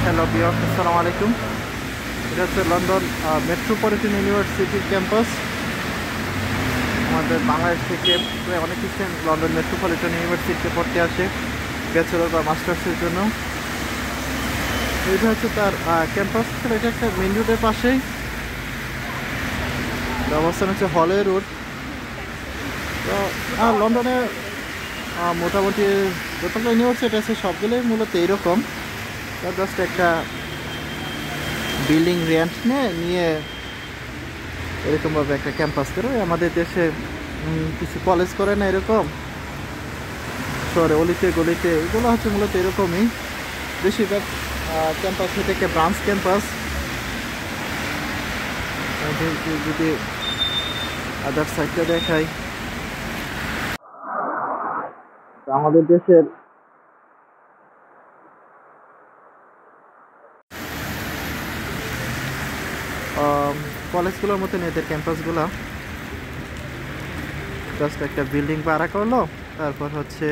Hello viewers, আসসালামু আলাইকুম। এটা হচ্ছে লন্ডন মেট্রোপলিটন ইউনিভার্সিটির ক্যাম্পাস। আমাদের বাংলাদেশ থেকে প্রায় অনেক স্টুডেন্ট লন্ডন মেট্রোপলিটন ইউনিভার্সিটিতে পড়তে আসে ব্যাচেলর বা মাস্টার্সের জন্য। এটা হচ্ছে তার ক্যাম্পাস। এটা একটা মেন রোডের পাশেই, অবস্থান হচ্ছে হলে রোড। তো লন্ডনে মোটামুটি যতগুলো ইউনিভার্সিটি আছে সবগুলোই মূলত এইরকম। জাস্ট একটা বিল্ডিং রেন্ট নিয়ে এরকমভাবে একটা ক্যাম্পাস করে। আমাদের দেশে কিছু কলেজ করে না এরকম শহরে অলিতে গলিতে, এগুলো হচ্ছে মূলত এরকমই। বেশিরভাগ ক্যাম্পাস থেকে ব্রাঞ্চ ক্যাম্পাস। যদি আদার সাইডটা দেখাই, আমাদের দেশের কলেজগুলোর মতন এদের ক্যাম্পাসগুলো। জাস্ট একটা বিল্ডিং ভাড়া করলো, তারপর হচ্ছে